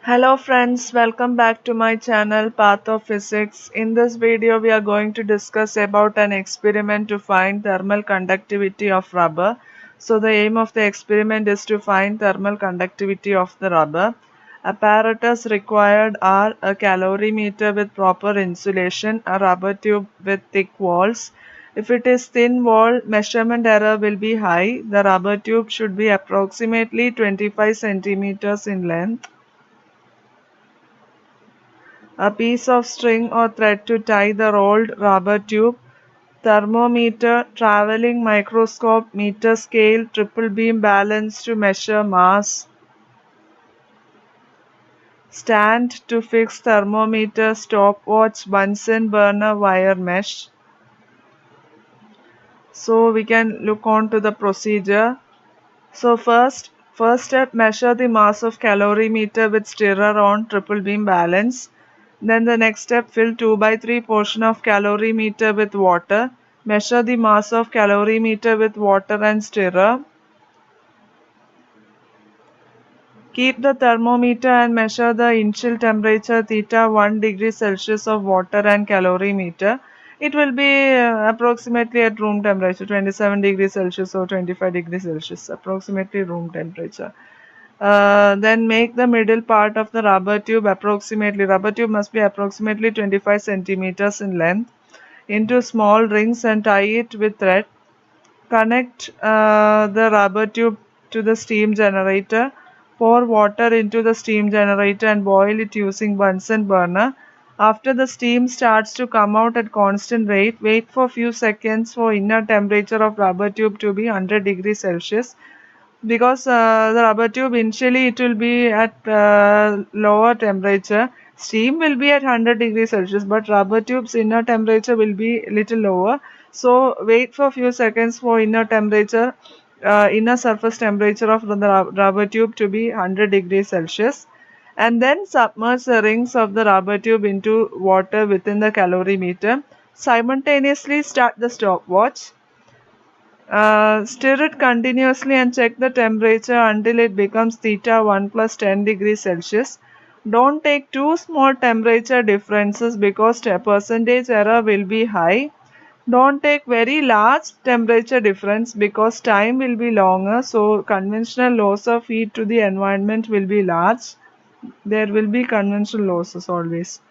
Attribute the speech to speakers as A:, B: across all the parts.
A: Hello friends, welcome back to my channel Path of Physics. In this video we are going to discuss about an experiment to find thermal conductivity of rubber. So the aim of the experiment is to find thermal conductivity of the rubber. Apparatus required are a calorimeter with proper insulation, a rubber tube with thick walls. If it is thin wall, measurement error will be high. The rubber tube should be approximately 25 centimeters in length. A piece of string or thread to tie the rolled rubber tube, thermometer, traveling microscope, meter scale, triple beam balance to measure mass, stand to fix thermometer, stopwatch, Bunsen burner, wire mesh. So we can look on to the procedure. So first step, measure the mass of calorimeter with stirrer on triple beam balance. Then the next step, fill 2 by 3 portion of calorimeter with water. Measure the mass of calorimeter with water and stirrer. Keep the thermometer and measure the initial temperature theta 1 degree Celsius of water and calorimeter. It will be approximately at room temperature 27 degrees Celsius or 25 degrees Celsius, approximately room temperature. Then make the middle part of the rubber tube rubber tube must be approximately 25 centimeters in length into small rings and tie it with thread. Connect the rubber tube to the steam generator. Pour water into the steam generator and boil it using Bunsen burner. After the steam starts to come out at constant rate, wait for few seconds for inner temperature of rubber tube to be 100 degrees Celsius, because the rubber tube initially it will be at lower temperature. Steam will be at 100 degrees Celsius, but rubber tube's inner temperature will be little lower. So wait for few seconds for inner surface temperature of the rubber tube to be 100 degrees Celsius, and then submerge the rings of the rubber tube into water within the calorimeter. Simultaneously start the stopwatch. Stir it continuously and check the temperature until it becomes theta 1 plus 10 degrees Celsius. Don't take too small temperature differences because percentage error will be high. Don't take very large temperature difference because time will be longer, so conventional loss of heat to the environment will be large. There will be conventional losses always.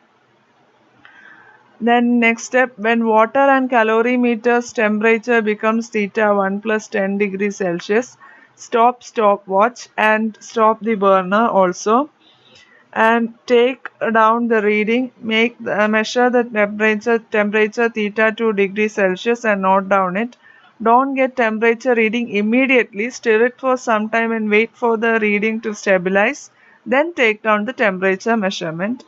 A: Then next step, when water and calorimeter's temperature becomes theta 1 plus 10 degrees Celsius, stop stopwatch and stop the burner also, and take down the reading. Measure the temperature theta 2 degrees Celsius and note down it. Don't get temperature reading immediately. Stir it for some time and wait for the reading to stabilize. Then take down the temperature measurement.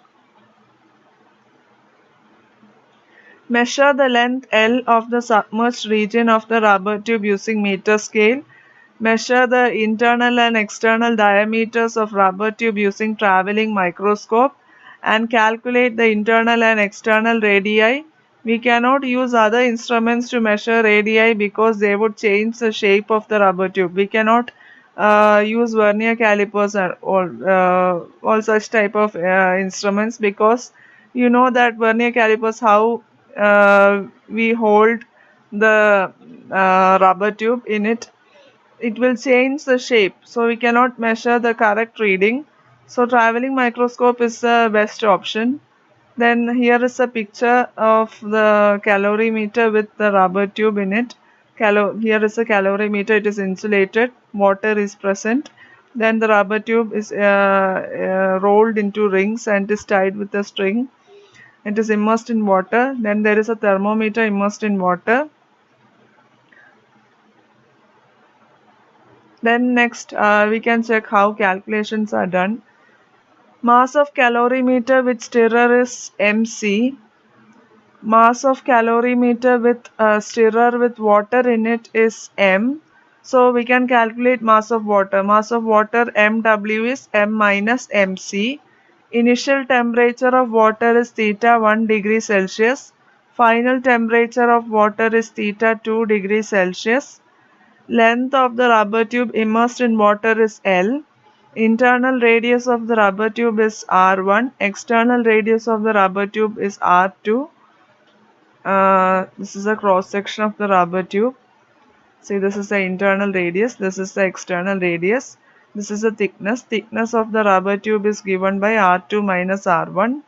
A: Measure the length L of the submerged region of the rubber tube using meter scale. Measure the internal and external diameters of rubber tube using traveling microscope and calculate the internal and external radii. We cannot use other instruments to measure radii because they would change the shape of the rubber tube. We cannot use vernier calipers or all such type of instruments, because you know that vernier calipers how we hold the rubber tube in it, it will change the shape, so we cannot measure the correct reading. So traveling microscope is the best option. Then here is a picture of the calorimeter with the rubber tube in it. Here is a calorimeter, it is insulated, water is present. Then the rubber tube is rolled into rings and is tied with a string. It is immersed in water. Then there is a thermometer immersed in water. Then next we can check how calculations are done. Mass of calorimeter with stirrer is mc. Mass of calorimeter with stirrer with water in it is m. So we can calculate mass of water. Mass of water mw is m minus mc. Initial temperature of water is theta 1 degree Celsius. Final temperature of water is theta 2 degrees Celsius. Length of the rubber tube immersed in water is L. Internal radius of the rubber tube is R1. External radius of the rubber tube is R2. This is a cross section of the rubber tube. See, this is the internal radius. This is the external radius. This is the thickness. Thickness of the rubber tube is given by R2 minus R1.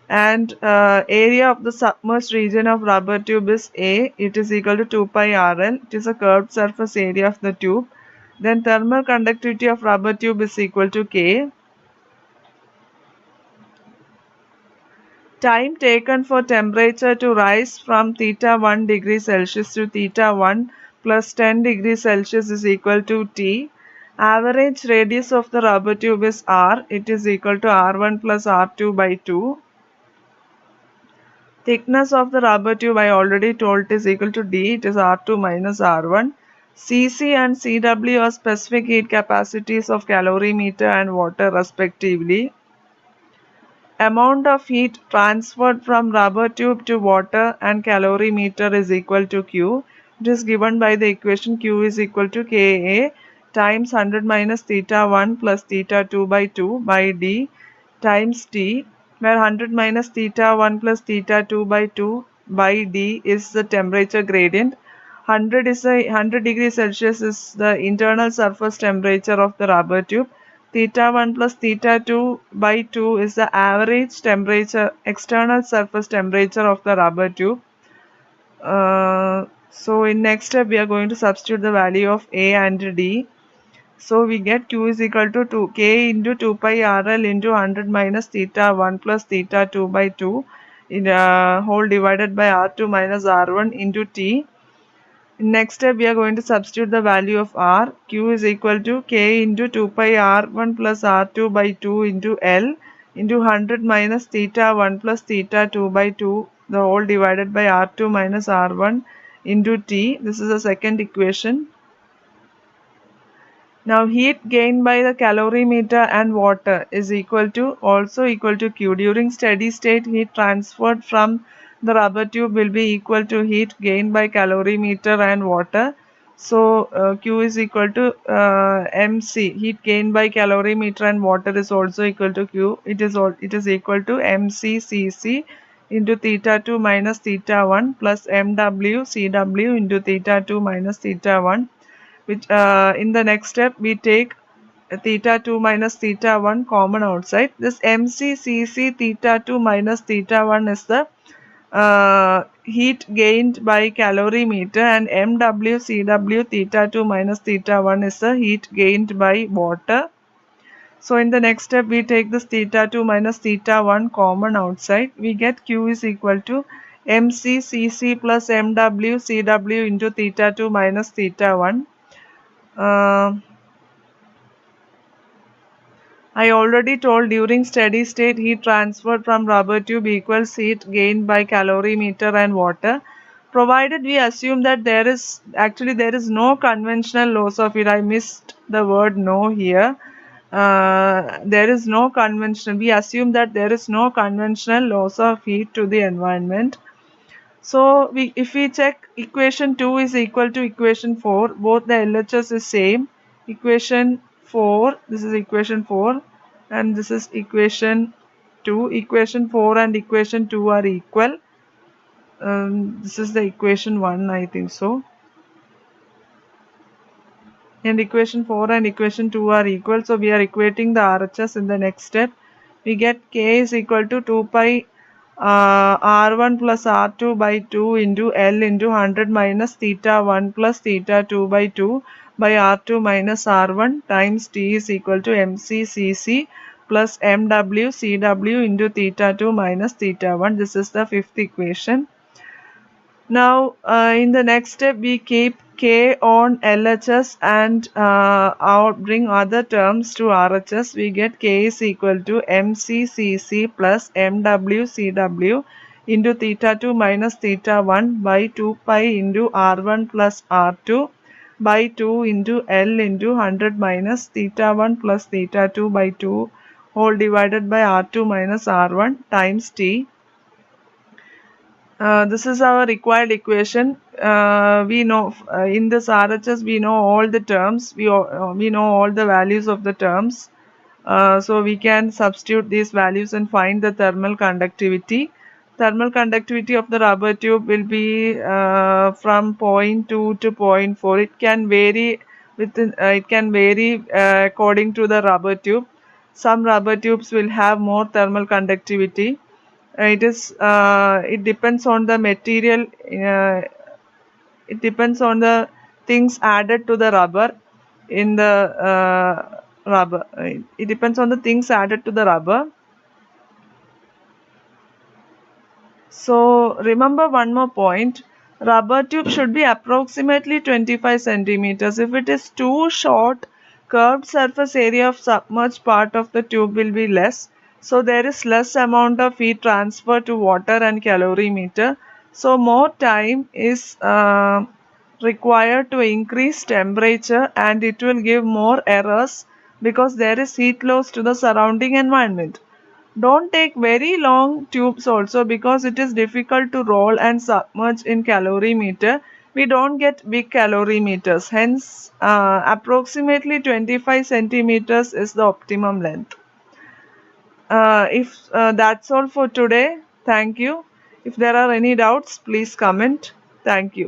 A: And area of the submerged region of rubber tube is A. It is equal to 2 pi RL. It is a curved surface area of the tube. Then thermal conductivity of rubber tube is equal to K. Time taken for temperature to rise from theta 1 degree Celsius to theta 1 plus 10 degrees Celsius is equal to T. Average radius of the rubber tube is R. It is equal to R1 plus R2 by 2. Thickness of the rubber tube I already told it is equal to D. It is R2 minus R1. Cc and Cw are specific heat capacities of calorimeter and water respectively. Amount of heat transferred from rubber tube to water and calorimeter is equal to Q. It is given by the equation Q is equal to Ka times 100 minus theta 1 plus theta 2 by 2 by D times T, where 100 minus theta 1 plus theta 2 by 2 by D is the temperature gradient. 100 degrees Celsius is the internal surface temperature of the rubber tube. Theta 1 plus theta 2 by 2 is the average temperature, external surface temperature of the rubber tube. So in next step we are going to substitute the value of A and D. So we get Q is equal to 2 K into 2 pi RL into 100 minus theta 1 plus theta 2 by 2 in whole divided by R2 minus R1 into T. Next step, we are going to substitute the value of R. Q is equal to K into 2 pi R1 plus R2 by 2 into L into 100 minus theta 1 plus theta 2 by 2, the whole divided by R2 minus R1 into T. This is the second equation. Now heat gained by the calorimeter and water is also equal to Q. During steady state, heat transferred from the rubber tube will be equal to heat gained by calorimeter and water. So Q is equal to MC. Heat gained by calorimeter and water is also equal to Q. It is equal to MC Cc into theta 2 minus theta 1 plus MW Cw into theta 2 minus theta 1, which in the next step we take theta 2 minus theta 1 common outside. This MCCC theta 2 minus theta 1 is the heat gained by calorimeter, and MWCW theta 2 minus theta 1 is the heat gained by water. So in the next step we take this theta 2 minus theta 1 common outside. We get Q is equal to MCCC plus MWCW into theta 2 minus theta 1. I already told during steady state heat transferred from rubber tube equals heat gained by calorimeter and water, provided we assume that there is no conventional loss of heat. I missed the word no here. There is no conventional. We assume that there is no conventional loss of heat to the environment. So if we check equation 2 is equal to equation 4, both the LHS is same. Equation 4, this is equation 4 and this is equation 2. Equation 4 and equation 2 are equal. This is the equation 1, I think so. And equation 4 and equation 2 are equal. So we are equating the RHS in the next step. We get K is equal to 2 pi R1 plus R2 by 2 into L into 100 minus theta 1 plus theta 2 by 2 by R2 minus R1 times T is equal to MCCC plus MWCW into theta 2 minus theta 1. This is the fifth equation. Now in the next step we keep K on LHS and bring other terms to RHS. We get K is equal to MCCC plus MWCW into theta 2 minus theta 1 by 2 pi into R1 plus R2 by 2 into L into 100 minus theta 1 plus theta 2 by 2 whole divided by R2 minus R1 times T. This is our required equation. We know in this RHS we know all the terms. We know all the values of the terms. So we can substitute these values and find the thermal conductivity. Thermal conductivity of the rubber tube will be from zero point 0.2 to zero point 0.4. It can vary within. It can vary according to the rubber tube. Some rubber tubes will have more thermal conductivity. It depends on the material. It depends on the things added to the rubber in the rubber. It depends on the things added to the rubber. So remember one more point. Rubber tube should be approximately 25 centimeters. If it is too short, curved surface area of submerged part of the tube will be less. So there is less amount of heat transfer to water and calorimeter. So more time is required to increase temperature, and it will give more errors because there is heat loss to the surrounding environment. Don't take very long tubes also, because it is difficult to roll and submerge in calorimeter. We don't get big calorimeters. Hence, approximately 25 centimeters is the optimum length. If that's all for today, thank you. If there are any doubts, please comment. Thank you.